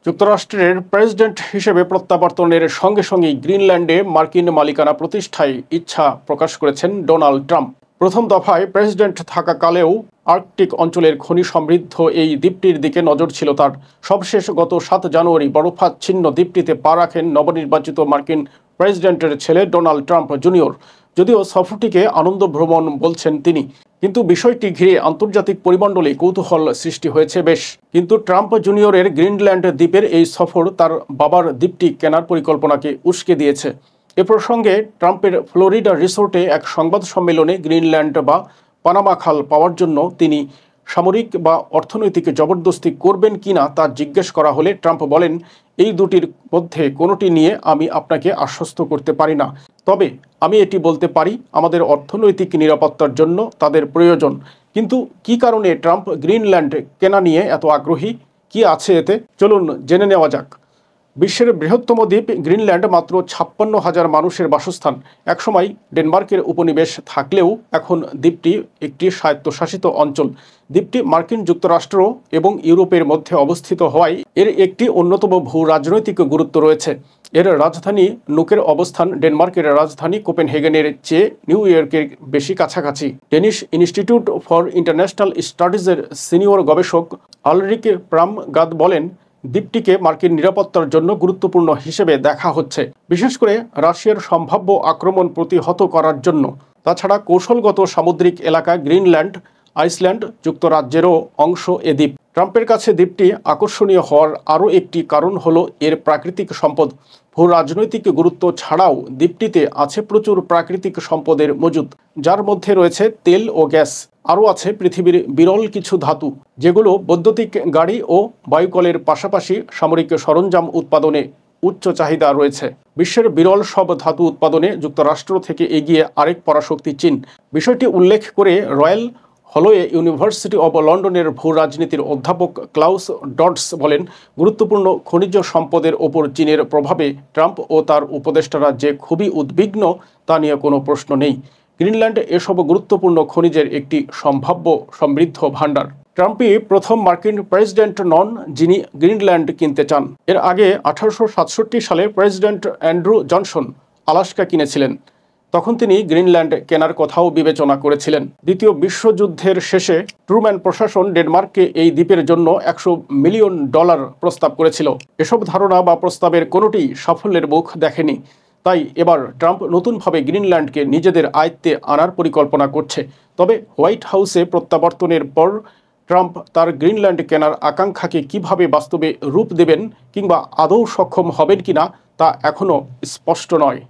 যুক্তরাষ্ট্রের প্রেসিডেন্ট হিসেবে প্রত্যাবর্তনের সঙ্গে সঙ্গেই গ্রিনল্যান্ডে মার্কিন মালিকানা প্রতিষ্ঠায় ইচ্ছা প্রকাশ করেছেন ডোনাল্ড ট্রাম্প। প্রথম দফায় প্রেসিডেন্ট থাকাকালেও আর্কটিক অঞ্চলের খনি সমৃদ্ধ এই দ্বীপটির দিকে নজর ছিল তার। সবশেষ গত ৭ জানুয়ারি বরফাচ্ছিন্ন দ্বীপটিতে পা রাখেন নবনির্বাচিত মার্কিন প্রেসিডেন্টের ছেলে ডোনাল্ড ট্রাম্প জুনিয়র। যদিও সফরটিকে আনন্দ ভ্রমণ বলছেন তিনি, কিন্তু বিষয়টি ঘিরে আন্তর্জাতিক পরিমণ্ডলে কৌতূহল সৃষ্টি হয়েছে বেশ। কিন্তু ট্রাম্প জুনিয়রের গ্রিনল্যান্ড দ্বীপের এই সফর তার বাবার দ্বীপটি কেনার পরিকল্পনাকে উস্কে দিয়েছে। এ প্রসঙ্গে ট্রাম্পের ফ্লোরিডা রিসোর্টে এক সংবাদ সম্মেলনে গ্রিনল্যান্ড বা পানামা খাল পাওয়ার জন্য তিনি সামরিক বা অর্থনৈতিক জবরদস্তি করবেন কিনা তা জিজ্ঞেস করা হলে ট্রাম্প বলেন, এই দুটির মধ্যে কোনোটি নিয়ে আমি আপনাকে আশ্বস্ত করতে পারি না, তবে আমি এটি বলতে পারি আমাদের অর্থনৈতিক নিরাপত্তার জন্য তাদের প্রয়োজন। কিন্তু কী কারণে ট্রাম্প গ্রিনল্যান্ড কেনা নিয়ে এত আগ্রহী, কি আছে এতে, চলুন জেনে নেওয়া যাক। বিশ্বের বৃহত্তম দ্বীপ গ্রিনল্যান্ড মাত্র ৫৬,০০০ মানুষের বাসস্থান। একসময় ডেনমার্কের উপনিবেশ থাকলেও এখন দ্বীপটি একটি স্বায়ত্তশাসিত অঞ্চল। দ্বীপটি মার্কিন যুক্তরাষ্ট্র এবং ইউরোপের মধ্যে অবস্থিত হওয়ায় এর একটি অন্যতম ভূ রাজনৈতিক গুরুত্ব রয়েছে। এর রাজধানী নুকের অবস্থান ডেনমার্কের রাজধানী কোপেনহেগেনের চেয়ে নিউ ইয়র্কের বেশি কাছাকাছি। ডেনিশ ইনস্টিটিউট ফর ইন্টারন্যাশনাল স্টাডিজের সিনিয়র গবেষক আলরিকে প্রামগাদ বলেন, দ্বীপটিকে মার্কিন নিরাপত্তার জন্য গুরুত্বপূর্ণ হিসেবে দেখা হচ্ছে, বিশেষ করে রাশিয়ার সম্ভাব্য আক্রমণ প্রতিহত করার জন্য। তাছাড়া কৌশলগত সামুদ্রিক এলাকা গ্রিনল্যান্ড আইসল্যান্ড যুক্তরাজ্যেরও অংশ এ দ্বীপ। ট্রাম্পের কাছে দ্বীপটি আকর্ষণীয় হওয়ার আরও একটি কারণ হলো এর প্রাকৃতিক সম্পদ। ভূ রাজনৈতিক গুরুত্ব ছাড়াও দ্বীপটিতে আছে প্রচুর প্রাকৃতিক সম্পদের মজুদ, যার মধ্যে রয়েছে তেল ও গ্যাস। আরও আছে পৃথিবীর বিরল কিছু ধাতু, যেগুলো বৈদ্যুতিক গাড়ি ও বায়ুকলের পাশাপাশি সামরিক সরঞ্জাম উৎপাদনে উচ্চ চাহিদা রয়েছে। বিশ্বের বিরল সব ধাতু উৎপাদনে যুক্তরাষ্ট্র থেকে এগিয়ে আরেক পরাশক্তি চীন। বিষয়টি উল্লেখ করে রয়্যাল হলোয়ে ইউনিভার্সিটি অব লন্ডনের ভূ রাজনীতির অধ্যাপক ক্লাউস ডডস বলেন, গুরুত্বপূর্ণ খনিজ সম্পদের ওপর চীনের প্রভাবে ট্রাম্প ও তার উপদেষ্টারা যে খুবই উদ্বিগ্ন তা নিয়ে কোনো প্রশ্ন নেই। গ্রিনল্যান্ড এসব গুরুত্বপূর্ণ খনিজের একটি সম্ভাব্য সমৃদ্ধ ভাণ্ডার। ট্রাম্পই প্রথম মার্কিন প্রেসিডেন্ট নন যিনি গ্রিনল্যান্ড কিনতে চান। এর আগে 1867 সালে প্রেসিডেন্ট অ্যান্ড্রু জনসন আলাস্কা কিনেছিলেন। তখন তিনি গ্রিনল্যান্ড কেনার কথাও বিবেচনা করেছিলেন। দ্বিতীয় বিশ্বযুদ্ধের শেষে ট্রুম্যান প্রশাসন ডেনমার্ককে এই দ্বীপের জন্য $100 মিলিয়ন প্রস্তাব করেছিল। এসব ধারণা বা প্রস্তাবের কোনোটি সাফল্যের মুখ দেখেনি। তাই এবার ট্রাম্প নতুনভাবে গ্রিনল্যান্ডকে নিজেদের আয়ত্তে আনার পরিকল্পনা করছে। তবে হোয়াইট হাউসে প্রত্যাবর্তনের পর ট্রাম্প তার গ্রিনল্যান্ড কেনার আকাঙ্ক্ষাকে কিভাবে বাস্তবে রূপ দেবেন কিংবা আদৌ সক্ষম হবেন কিনা তা এখনও স্পষ্ট নয়।